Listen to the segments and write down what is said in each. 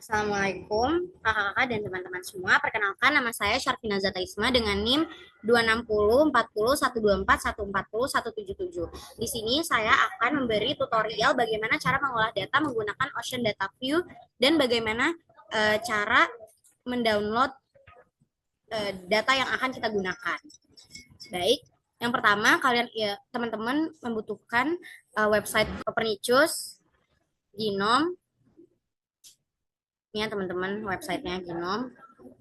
Assalamualaikum kakak-kakak dan teman-teman semua. Perkenalkan nama saya Syarfina Zataisma dengan NIM 2604014140177. Di sini saya akan memberi tutorial bagaimana cara mengolah data menggunakan Ocean Data View dan bagaimana cara mendownload data yang akan kita gunakan. Baik, yang pertama kalian ya teman-teman membutuhkan website Copernicus, Genome. Ini ya teman-teman websitenya Genome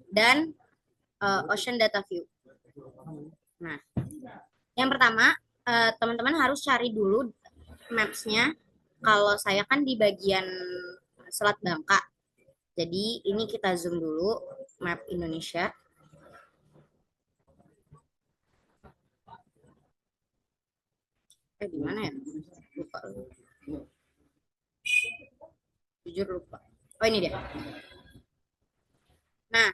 dan Ocean Data View. Nah, yang pertama teman-teman harus cari dulu maps-nya. Kalau saya kan di bagian Selat Bangka. Jadi ini kita zoom dulu map Indonesia. Di mana ya? Lupa. Jujur lupa. Oh ini dia. Nah,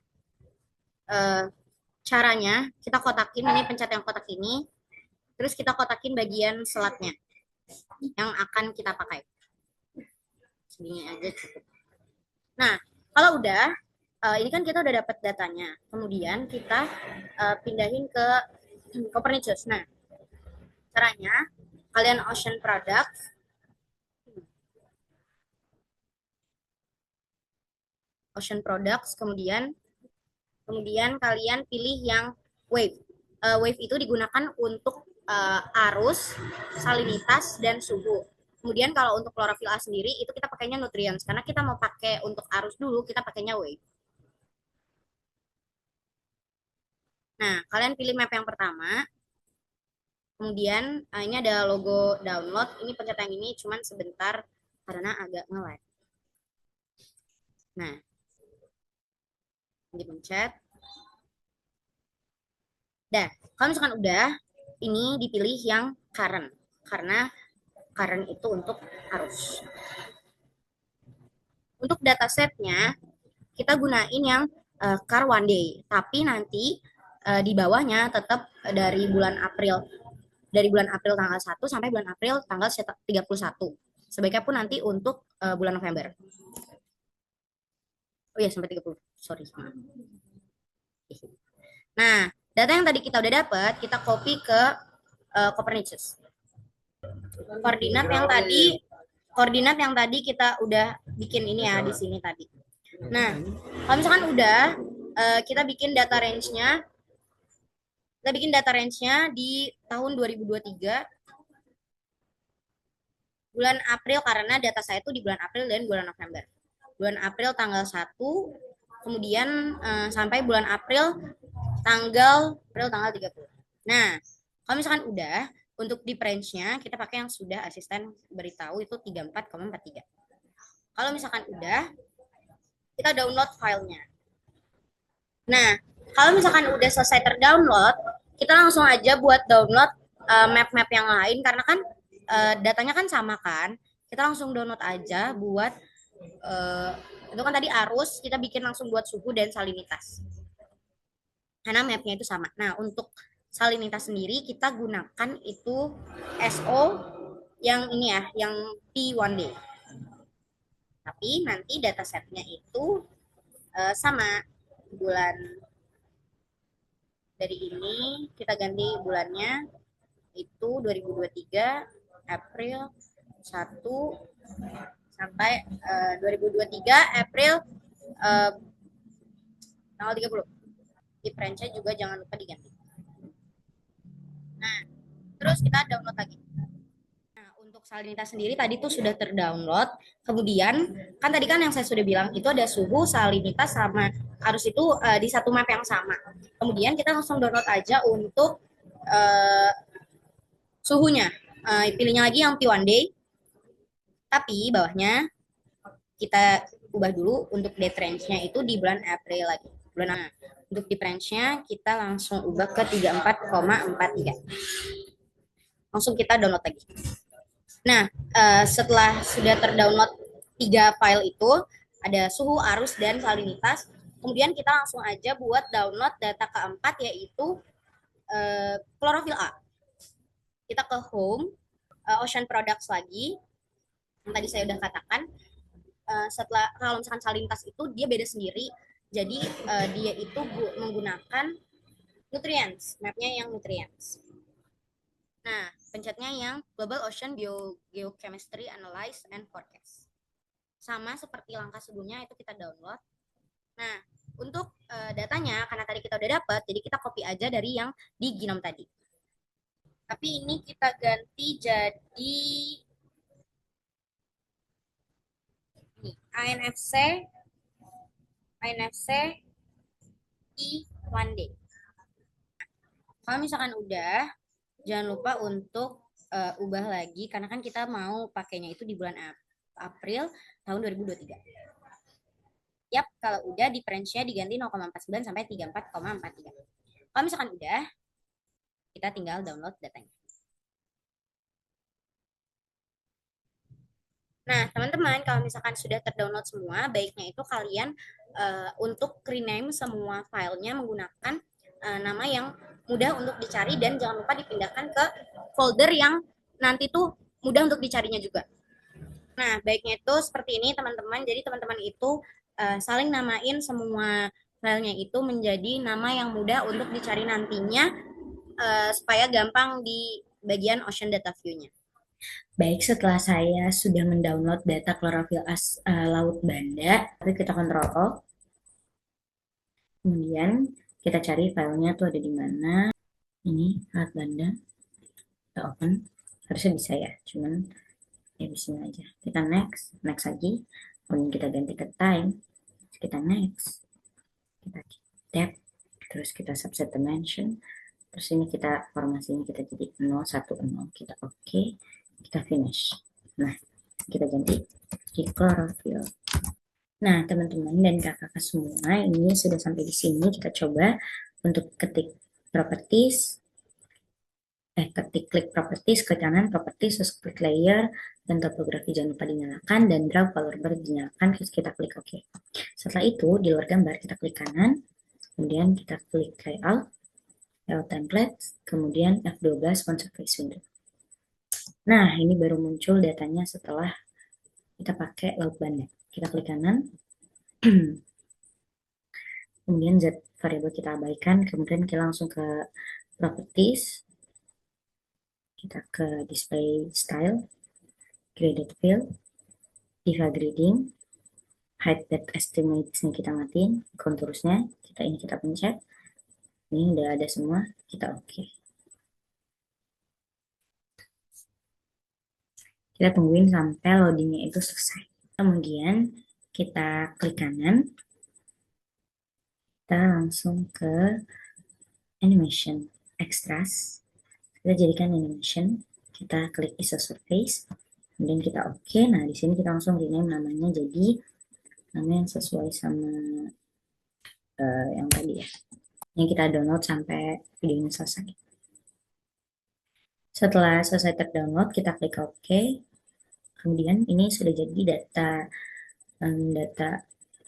caranya kita kotakin ini, pencet yang kotak ini, terus kita kotakin bagian selatnya yang akan kita pakai. Segini aja cukup. Nah, kalau udah, ini kan kita udah dapat datanya. Kemudian kita pindahin ke Copernicus. Nah, caranya kalian Ocean Products, kemudian kalian pilih yang wave. Wave itu digunakan untuk arus, salinitas, dan suhu. Kemudian kalau untuk klorofil A sendiri itu kita pakainya nutrients karena kita mau pakai untuk arus dulu kita pakainya wave. Nah, kalian pilih map yang pertama. Kemudian ini ada logo download. Ini pencet yang ini cuman sebentar karena agak nge-lag. Nah, dipencet. Dah, kalau misalkan udah, ini dipilih yang current karena current itu untuk arus. Untuk datasetnya kita gunain yang car one day, tapi nanti di bawahnya tetap dari bulan April tanggal 1 sampai bulan April tanggal 31. Sebaiknya pun nanti untuk bulan November. Oh iya sampai 30. Sorry. Nah, data yang tadi kita udah dapat, kita copy ke Copernicus. Koordinat yang tadi kita udah bikin ini ya di sini tadi. Nah, kalau misalkan udah kita bikin data range-nya di tahun 2023 bulan April karena data saya itu di bulan April dan bulan November. Bulan April tanggal 1, kemudian sampai bulan April tanggal 30. Nah, kalau misalkan udah, untuk di range-nya kita pakai yang sudah asisten beritahu itu 34,43. Kalau misalkan udah, kita download filenya. Nah, kalau misalkan udah selesai terdownload, kita langsung aja buat download map-map yang lain karena kan datanya kan sama kan. Kita langsung download aja buat itu kan tadi arus, kita bikin langsung buat suhu dan salinitas. Karena mapnya itu sama. Nah, untuk salinitas sendiri kita gunakan itu SO yang ini ya, yang P1D. Tapi nanti datasetnya itu sama bulan dari ini kita ganti bulannya itu 2023 April 1 sampai 2023 April tanggal 30. Di range-nya juga jangan lupa diganti. Nah, terus kita download lagi. Nah, untuk salinitas sendiri tadi tuh sudah terdownload. Kemudian, kan tadi kan yang saya sudah bilang itu ada suhu, salinitas, sama arus itu di satu map yang sama. Kemudian kita langsung download aja untuk suhunya. Pilihnya lagi yang P1D. Tapi bawahnya kita ubah dulu untuk date range-nya itu di bulan April lagi. Untuk di range-nya kita langsung ubah ke 34,43. Langsung kita download lagi. Nah, setelah sudah terdownload 3 file itu, ada suhu, arus, dan salinitas. Kemudian kita langsung aja buat download data keempat yaitu klorofil A. Kita ke home, Ocean Products lagi, yang tadi saya udah katakan. setelah kalau misalkan salintas itu dia beda sendiri. Jadi dia itu menggunakan nutrients, mapnya yang nutrients. Nah, pencetnya yang Global Ocean Geochemistry Analyze and Forecast. Sama seperti langkah sebelumnya itu kita download. Nah, untuk datanya karena tadi kita udah dapat, jadi kita copy aja dari yang di Genome tadi. Tapi ini kita ganti jadi nih, INFC I1D. Kalau misalkan udah, jangan lupa untuk ubah lagi karena kan kita mau pakainya itu di bulan April tahun 2023. Yap, kalau udah difference-nya diganti 0,49 sampai 34,43. Kalau misalkan udah, kita tinggal download datanya. Nah, teman-teman, kalau misalkan sudah terdownload semua, baiknya itu kalian untuk rename semua filenya menggunakan nama yang mudah untuk dicari dan jangan lupa dipindahkan ke folder yang nanti tuh mudah untuk dicarinya juga. Nah, baiknya itu seperti ini, teman-teman. Jadi, teman-teman itu saling namain semua filenya itu menjadi nama yang mudah untuk dicari nantinya supaya gampang di bagian Ocean Data View-nya. Baik, setelah saya sudah mendownload data klorofil Laut Banda, kita kontrol O. Kemudian kita cari filenya tuh ada di mana. Ini Laut Banda. Kita open. Harusnya bisa ya, cuman ya di sini aja. Kita next lagi. Kemudian kita ganti ke time. Kita next. Kita tab. Terus kita subset dimension. Terus ini kita formasinya kita jadi 0, 1, 0. Kita oke. Kita finish. Nah, kita ganti di chlorophyll. Nah, teman-teman dan kakak-kakak semua, ini sudah sampai di sini. Kita coba untuk ketik properties, klik properties ke kanan, properties, terus klik layer, dan topografi jangan lupa dinyalakan, dan draw color bar dinyalakan, terus kita klik OK. Setelah itu, di luar gambar kita klik kanan, kemudian kita klik layout template, kemudian F12 one surface window. Nah, ini baru muncul datanya setelah kita pakai Laut Banda. Kita klik kanan, kemudian Z variable kita abaikan, kemudian kita langsung ke properties, kita ke display style, graded fill, diva grading, height depth estimate ini kita matiin, contours-nya kita pencet, ini udah ada semua, kita oke. Kita tungguin sampai loadingnya itu selesai. Kemudian kita klik kanan, kita langsung ke animation extras, kita jadikan animation, kita klik ISO surface, kemudian kita oke. Nah, di sini kita langsung rename namanya jadi nama yang sesuai sama yang tadi ya, yang kita download sampai videonya selesai. Setelah selesai terdownload, kita klik OK. Kemudian ini sudah jadi data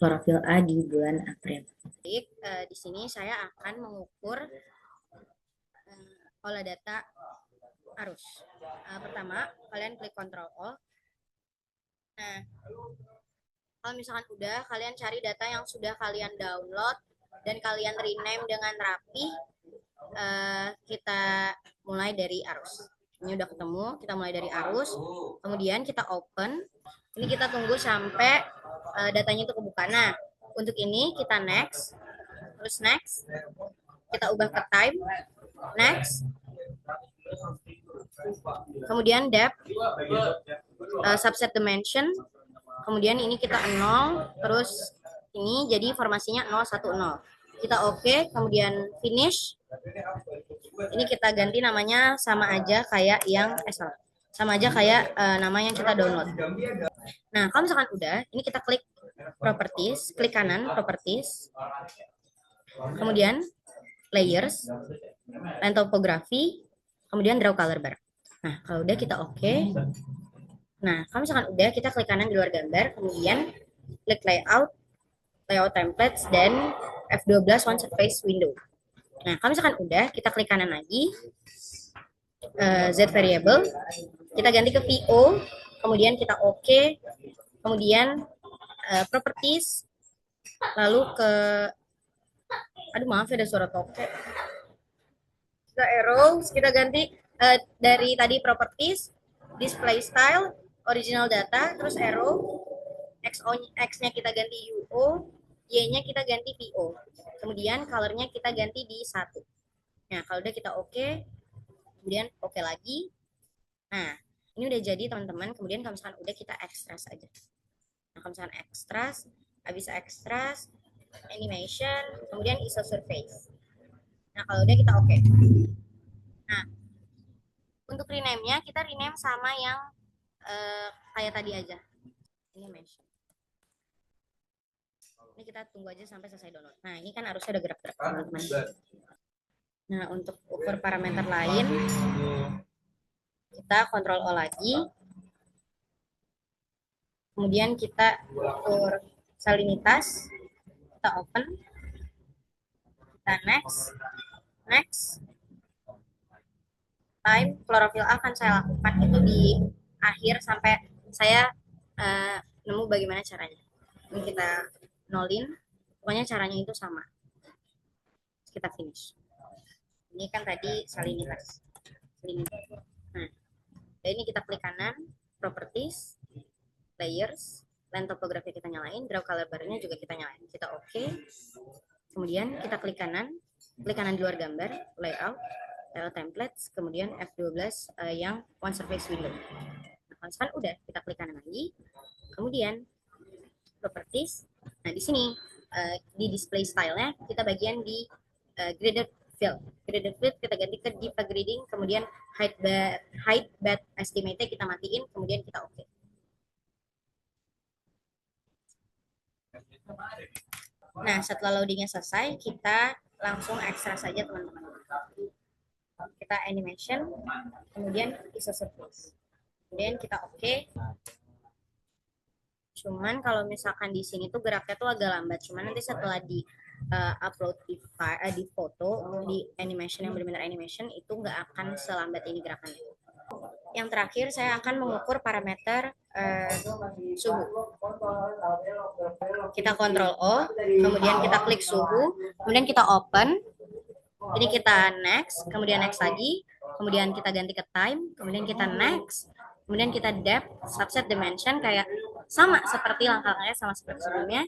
klorofil A di bulan April. Di sini saya akan mengukur olah data arus. Pertama, kalian klik Ctrl O. Nah, kalau misalkan udah, kalian cari data yang sudah kalian download dan kalian rename dengan rapi. Kita mulai dari arus. Ini udah ketemu, kita mulai dari arus. Kemudian kita open. Ini kita tunggu sampai datanya itu kebuka. Nah, untuk ini kita next. Terus next. Kita ubah ke time. Next. Kemudian depth. Subset dimension. Kemudian ini kita 0. Terus ini jadi formasinya 0, 1, 0. Kita oke, kemudian finish. Ini kita ganti namanya sama aja kayak yang sama aja kayak nama yang kita download. Nah, kalau misalkan udah, ini kita klik properties, klik kanan properties, kemudian layers, line topography, kemudian draw color bar. Nah, kalau udah kita oke. Nah, kalau misalkan udah, kita klik kanan di luar gambar, kemudian klik layout templates, dan F12 one surface window. Nah, kalau misalkan udah, kita klik kanan lagi, Z variable, kita ganti ke VO, kemudian kita oke, kemudian properties, lalu ke, aduh maaf ya ada suara tokek, kita arrow, kita ganti dari tadi properties, display style, original data, terus arrow, X-nya kita ganti UO, Y-nya kita ganti PO. Kemudian colornya kita ganti di 1. Nah, kalau udah kita oke, kemudian oke lagi. Nah, ini udah jadi teman-teman. Kemudian kalau misalkan udah kita ekstras aja. Nah, kalau misalkan ekstras, habis ekstras, animation, kemudian ISO surface. Nah, kalau udah kita oke. Nah, untuk rename-nya kita rename sama yang kayak tadi aja. Animation. Ini kita tunggu aja sampai selesai download. Nah, ini kan harusnya udah gerak-gerak teman-teman. Nah, untuk ukur parameter lain, kita Ctrl O lagi. Kemudian kita ukur salinitas. Kita open. Kita next. Next. Time, klorofil akan saya lakukan itu di akhir sampai saya nemu bagaimana caranya. Ini kita nolin, pokoknya caranya itu sama. Kita finish. Ini kan tadi salinitas. Nah, ini kita klik kanan, properties, layers, line topografi kita nyalain, draw color bar-nya juga kita nyalain. Kita oke. Kemudian kita klik kanan di luar gambar, layout, templates, kemudian F12 yang one surface window. Nah, kan udah, kita klik kanan lagi. Kemudian properties. Nah, di sini di display style-nya kita bagian di graded field. Graded field kita ganti ke div grading, kemudian height bed estimate kita matiin, kemudian kita oke. Nah, setelah loadingnya selesai, kita langsung ekstrak saja teman-teman. Kita animation, kemudian ISO surface. Kemudian kita oke. Cuman kalau misalkan di sini tuh geraknya tuh agak lambat. Cuman nanti setelah di upload di foto, di animation yang benar-benar animation, itu nggak akan selambat ini gerakannya. Yang terakhir saya akan mengukur parameter suhu. Kita Ctrl O, kemudian kita klik suhu, kemudian kita open. Ini kita next, kemudian next lagi, kemudian kita ganti ke time, kemudian kita next, kemudian kita depth, subset dimension kayak sama seperti langkah-langkahnya sama seperti sebelumnya.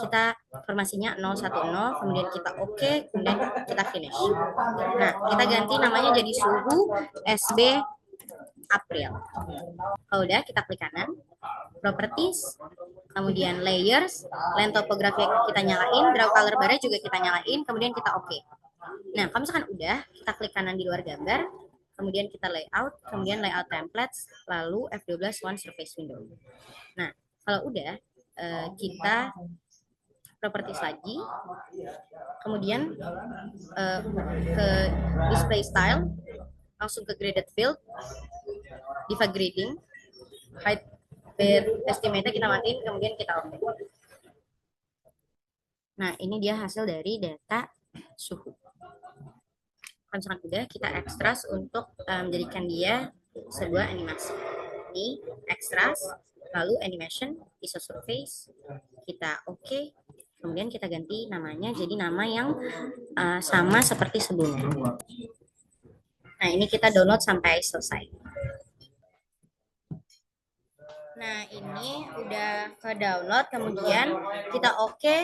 Kita formasinya 010, kemudian kita oke, kemudian kita finish. Nah, kita ganti namanya jadi suhu SB April. Kalau udah, kita klik kanan, properties, kemudian layers, line topografi kita nyalain, draw color bar juga kita nyalain, kemudian kita oke. Nah, kalau misalkan udah, kita klik kanan di luar gambar, kemudian kita layout, kemudian layout templates, lalu F12 one surface window. Nah, kalau udah, kita properties lagi, kemudian ke display style, langsung ke graded field, div grading, height bed estimate kita matiin, kemudian kita oke. Nah, ini dia hasil dari data suhu. Kalau misalkan udah, kita ekstras untuk menjadikan dia sebuah animasi. Ini ekstras, lalu animation, ISO surface, kita oke, kemudian kita ganti namanya jadi nama yang sama seperti sebelumnya. Nah, ini kita download sampai selesai. Nah, ini udah ke download, kemudian kita oke,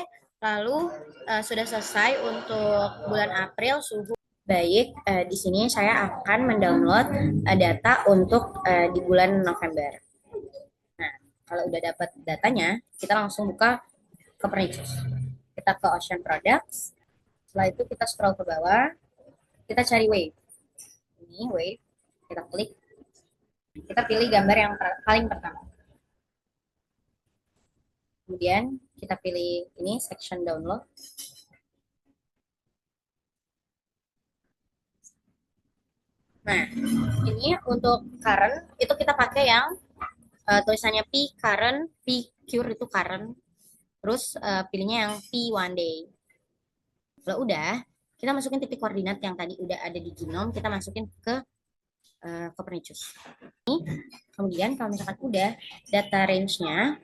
lalu sudah selesai untuk bulan April suhu. Baik, di sini saya akan mendownload data untuk di bulan November. Nah, kalau udah dapat datanya, kita langsung buka ke Furniture. Kita ke Ocean Products. Setelah itu kita scroll ke bawah, kita cari Wave. Ini Wave, kita klik. Kita pilih gambar yang paling pertama. Kemudian kita pilih ini section download. Nah, ini untuk current itu kita pakai yang tulisannya P current, P cure itu current. Terus pilihnya yang P one day. Kalau udah, kita masukin titik koordinat yang tadi udah ada di genome, kita masukin ke Copernicus. Kemudian kalau misalkan udah data range-nya,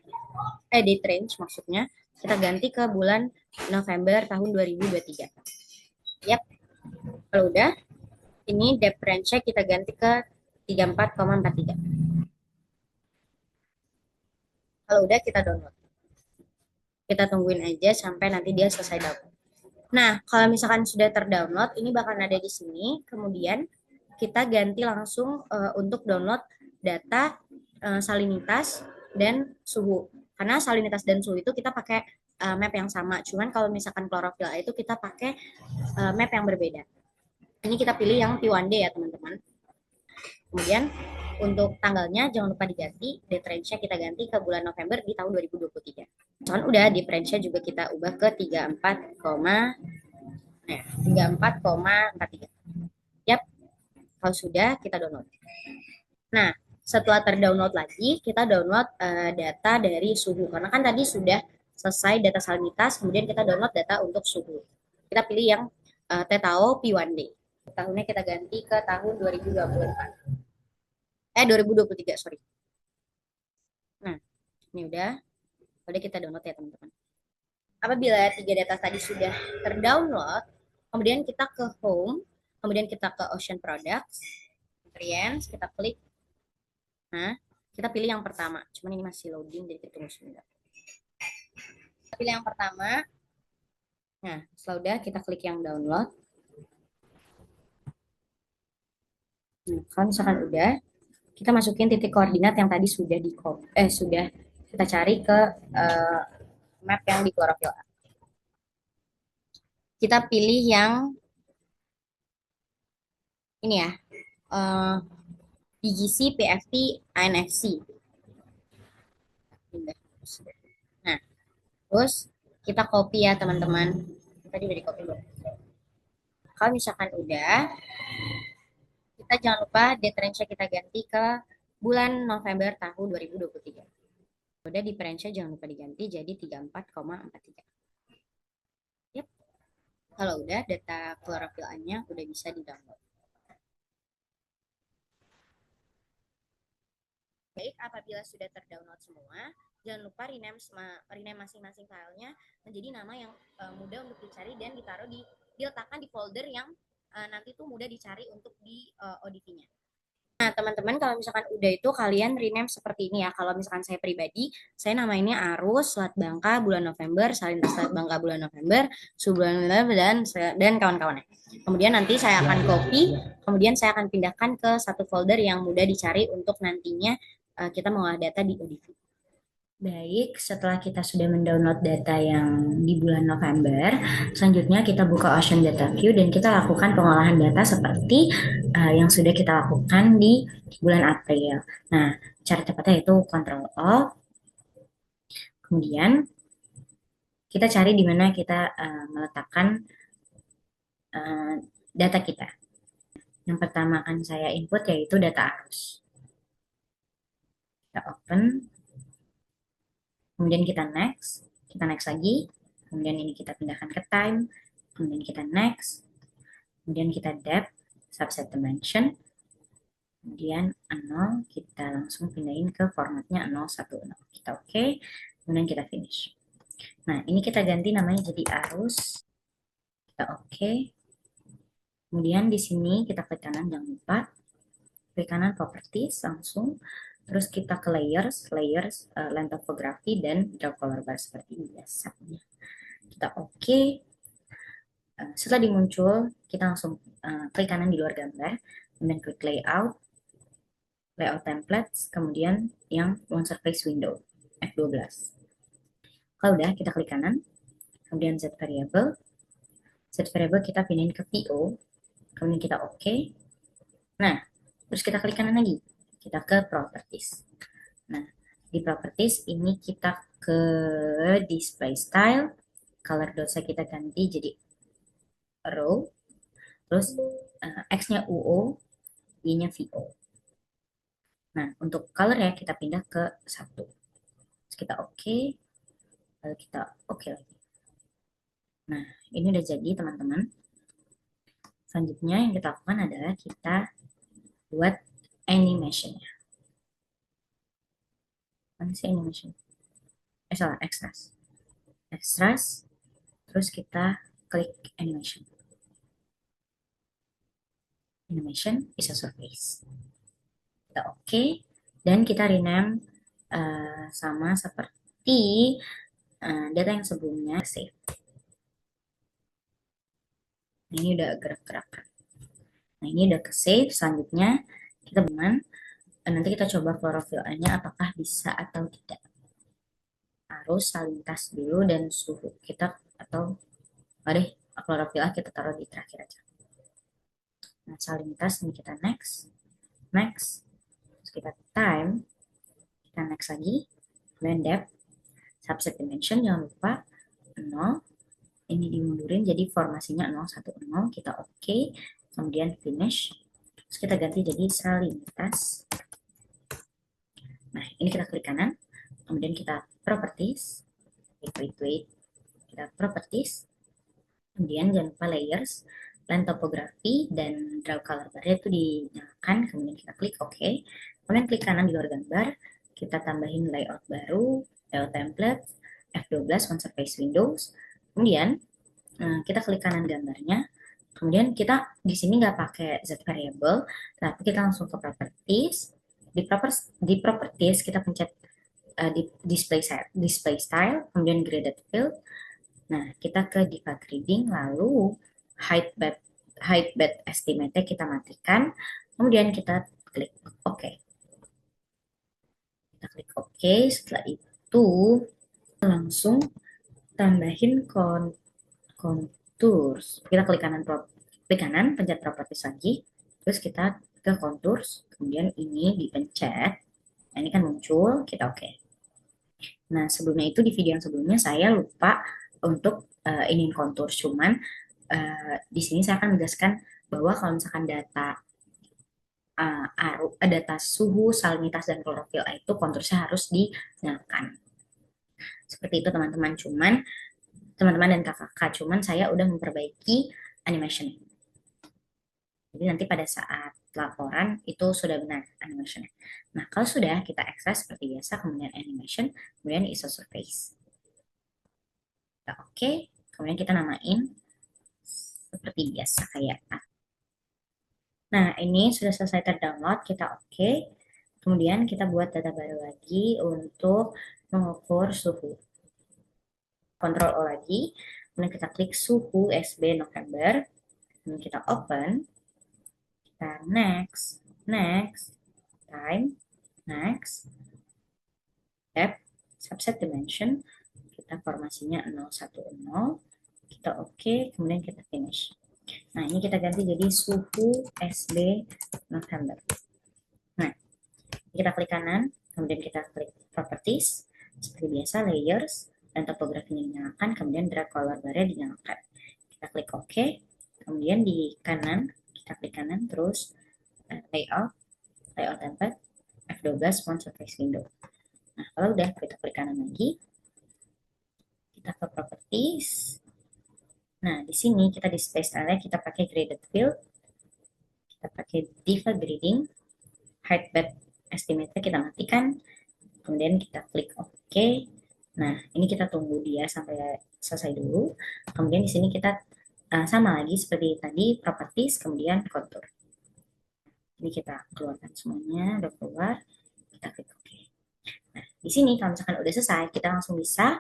date range maksudnya, kita ganti ke bulan November tahun 2023. Yap, kalau udah, ini depth range-nya kita ganti ke 34,43. Kalau udah, kita download. Kita tungguin aja sampai nanti dia selesai download. Nah, kalau misalkan sudah terdownload, ini bakal ada di sini. Kemudian kita ganti langsung untuk download data salinitas dan suhu. Karena salinitas dan suhu itu kita pakai map yang sama. Cuman kalau misalkan klorofil A itu kita pakai map yang berbeda. Ini kita pilih yang P1D ya teman-teman. Kemudian untuk tanggalnya jangan lupa diganti, date range-nya kita ganti ke bulan November di tahun 2023. Cuman udah di range-nya juga kita ubah ke 34,43. Yap, kalau sudah kita download. Nah, setelah terdownload lagi, kita download data dari suhu. Karena kan tadi sudah selesai data salinitas, kemudian kita download data untuk suhu. Kita pilih yang Tetao P1D. Tahunnya kita ganti ke tahun 2024. 2023, sorry. Nah, ini udah kita download ya teman-teman. Apabila 3 data tadi sudah terdownload, kemudian kita ke home, kemudian kita ke Ocean Products, Nutrients, kita klik. Nah, kita pilih yang pertama. Cuman ini masih loading, jadi kita tunggu sebentar. Kita pilih yang pertama. Nah, setelah udah kita klik yang download. Nah, kalau misalkan udah, kita masukin titik koordinat yang tadi sudah sudah kita cari ke map yang di klorofil A. Kita pilih yang ini ya, PGC, PFT, ANFC. Nah, terus kita copy ya teman-teman. Tadi udah di copy belum? Kalau misalkan udah, kita jangan lupa date range kita ganti ke bulan November tahun 2023. Udah di range jangan lupa diganti jadi 34,43. Yep. Kalau udah data klorofil A-nya udah bisa di-download. Baik, apabila sudah terdownload semua, jangan lupa rename masing-masing filenya menjadi nama yang mudah untuk dicari dan diletakkan di folder yang nanti tuh mudah dicari untuk di ODT-nya. Nah, teman-teman kalau misalkan udah itu kalian rename seperti ini ya. Kalau misalkan saya pribadi, saya namainnya Arus Selat Bangka bulan November, Salinitas Selat Bangka bulan November, bulan dan kawan-kawannya. Kemudian nanti saya akan copy, kemudian saya akan pindahkan ke satu folder yang mudah dicari untuk nantinya kita mengolah data di ODT. Baik, setelah kita sudah mendownload data yang di bulan November, selanjutnya kita buka Ocean Data View dan kita lakukan pengolahan data seperti yang sudah kita lakukan di bulan April. Nah, cara cepatnya itu Ctrl O, kemudian kita cari di mana kita meletakkan data kita. Yang pertama akan saya input yaitu data arus. Kita open. Kemudian kita next lagi, kemudian ini kita pindahkan ke time, kemudian kita next, kemudian kita depth, subset dimension, kemudian 0, kita langsung pindahin ke formatnya 010, kita oke, kemudian kita finish. Nah, ini kita ganti namanya jadi arus, kita oke, kemudian di sini kita klik kanan, jangan lupa, klik kanan properties langsung, terus kita ke layers, land topography, dan draw color bar seperti biasanya. Kita oke. Setelah dimuncul, kita langsung klik kanan di luar gambar, kemudian klik layout templates, kemudian yang one surface window, F12. Kalau udah, kita klik kanan, kemudian set variable kita pindahin ke VO, kemudian kita oke. Nah, terus kita klik kanan lagi, kita ke properties. Nah, di properties ini kita ke display style, color dotnya kita ganti jadi row, terus X-nya UO, Y-nya VO. Nah, untuk color ya kita pindah ke 1. Terus kita oke, lalu kita oke lagi. Nah, ini udah jadi teman-teman. Selanjutnya yang kita lakukan adalah kita buat animation-nya. Mana sih animation? Salah, extras. Extras, terus kita klik animation. Animation is a surface. Kita oke, dan kita rename sama seperti data yang sebelumnya, save. Nah, ini udah gerak-gerak. Nah, ini udah ke save. Selanjutnya kita dengan nanti kita coba klorofil-nya apakah bisa atau tidak. Harus salintas dulu dan suhu kita, atau deh, klorofil kita taruh di terakhir aja. Nah, salintas ini kita next, next, terus kita time, kita next lagi, kemudian depth, subset dimension jangan lupa 0, ini dimundurin jadi formasinya 0, 1, 0, kita oke, kemudian finish, terus kita ganti jadi salintas. Nah, ini kita klik kanan, kemudian kita properties, wait, kita properties, kemudian jangan lupa layers, line topografi, dan draw color bar itu dinyalakan, kemudian kita klik OK, kemudian klik kanan di luar gambar, kita tambahin layout baru, layout template, F12 on surface windows, kemudian kita klik kanan gambarnya, kemudian kita di sini nggak pakai Z variable, tapi kita langsung ke properties, di properties kita pencet di display style, kemudian graded field. Nah, kita ke debug reading, lalu height bed estimate kita matikan, kemudian kita klik OK. Kita klik OK, setelah itu langsung tambahin contours. Kita klik kanan, pencet properties lagi, terus kita ke contours, kemudian ini dipencet, nah, ini kan muncul, kita OK. Nah, sebelumnya itu di video yang sebelumnya saya lupa untuk ini kontur, cuman di sini saya akan menjelaskan bahwa kalau misalkan data suhu, salinitas, dan klorofil itu konturnya harus dinyalakan. Seperti itu teman-teman, teman-teman dan kakak, cuman saya udah memperbaiki animation. Jadi nanti pada saat laporan itu sudah benar animation. Nah, kalau sudah kita akses seperti biasa, kemudian animation, kemudian ISO surface. Kita oke, kemudian kita namain seperti biasa kayak. Nah, ini sudah selesai terdownload, kita oke. Kemudian kita buat data baru lagi untuk mengukur suhu. Ctrl O lagi, kemudian kita klik suhu SB November, kemudian kita open, kita next, time, next, depth, subset dimension, kita formasinya 010, kita oke, kemudian kita finish. Nah, ini kita ganti jadi suhu SB November. Nah, kita klik kanan, kemudian kita klik properties, seperti biasa layers, dan topografinya dinyalakan, kemudian drag color bar-nya dinyalakan. Kita klik OK, kemudian di kanan, kita klik kanan, terus layout template, F12 font surface window. Nah, kalau udah, kita klik kanan lagi, kita ke properties. Nah, di sini kita display style kita pakai graded field, kita pakai debug grading, height bed estimate kita matikan, kemudian kita klik OK. Nah, ini kita tunggu dia sampai selesai dulu. Kemudian di sini kita sama lagi seperti tadi, properties, kemudian contour. Ini kita keluarkan semuanya, udah keluar, kita klik OK. Nah, di sini kalau misalkan udah selesai, kita langsung bisa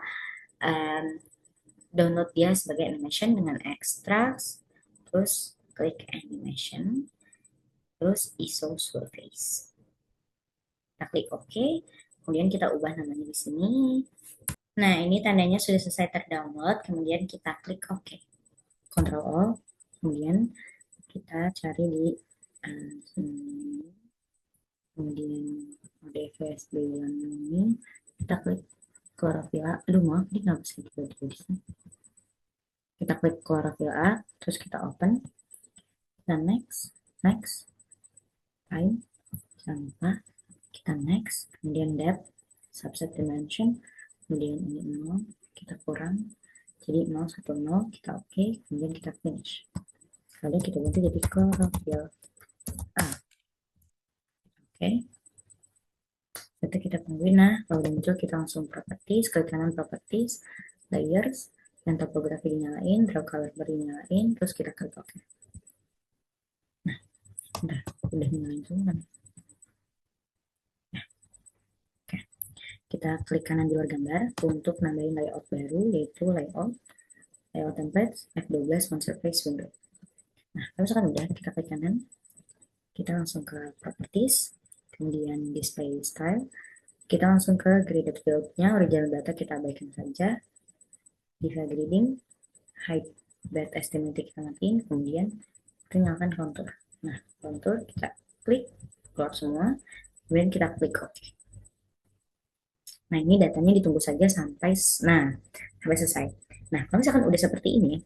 download dia sebagai animation dengan extracts, terus klik animation, terus ISO surface. Kita klik OK, kemudian kita ubah namanya di sini. Nah, ini tandanya sudah selesai terdownload, kemudian kita klik OK. Ctrl O, kemudian kita cari di kemudian mode VSB yang ini, kita klik klorofil A. Aduh, maaf, ini nggak bisa tiba-tiba di sini. Kita klik klorofil A, terus kita open, dan next, time, jangan lupa, kita next, kemudian depth, subset dimension, kemudian ini 0, kita kurang, jadi 010, kita oke, kemudian kita finish. Lalu kita ganti jadi klorofil A. Oke, berarti kita tungguin. Nah, kalau udah muncul kita langsung properties, klik kanan properties, layers, dan topografi dinyalain, draw color dinyalain, terus kita klik OK. Nah, udah nyalain semua. Oke, kita klik kanan di luar gambar untuk nambahin layout baru, yaitu layout templates, F12, on surface window. Nah, kalau misalkan udah, kita klik kanan, kita langsung ke properties, kemudian display style, kita langsung ke graded field-nya, original data kita abaikan saja, default grading, height bed estimated kita matiin, kemudian kita nyalakan contour. Nah, contour kita klik, keluar semua, kemudian kita klik OK. Nah, ini datanya ditunggu saja sampai selesai. Nah, kalau misalkan udah seperti ini,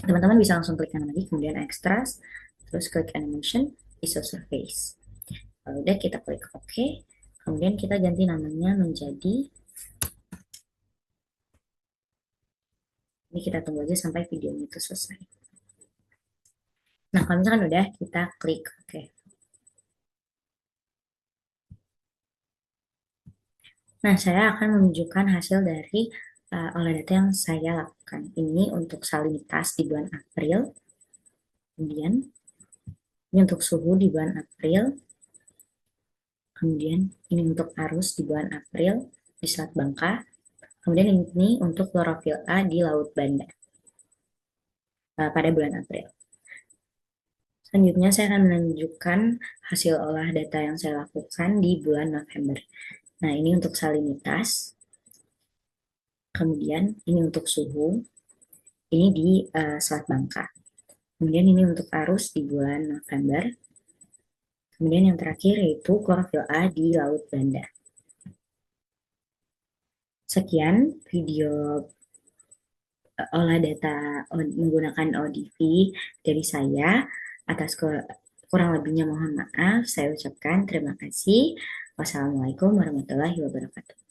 teman-teman bisa langsung klik kanan lagi, kemudian extras, terus klik animation, iso surface. Kalau udah kita klik OK, kemudian kita ganti namanya menjadi, ini kita tunggu aja sampai videonya itu selesai. Nah, kalau misalkan udah, kita klik OK. Nah, saya akan menunjukkan hasil dari olah data yang saya lakukan. Ini untuk salinitas di bulan April, kemudian ini untuk suhu di bulan April, kemudian ini untuk arus di bulan April di Selat Bangka, kemudian ini untuk klorofil A di Laut Banda pada bulan April. Selanjutnya saya akan menunjukkan hasil olah data yang saya lakukan di bulan November. Nah, ini untuk salinitas, kemudian ini untuk suhu, ini di Selat Bangka. Kemudian ini untuk arus di bulan November. Kemudian yang terakhir yaitu klorofil A di Laut Banda. Sekian video olah data menggunakan ODV dari saya. Atas kurang lebihnya mohon maaf. Saya ucapkan terima kasih. Wassalamualaikum warahmatullahi wabarakatuh.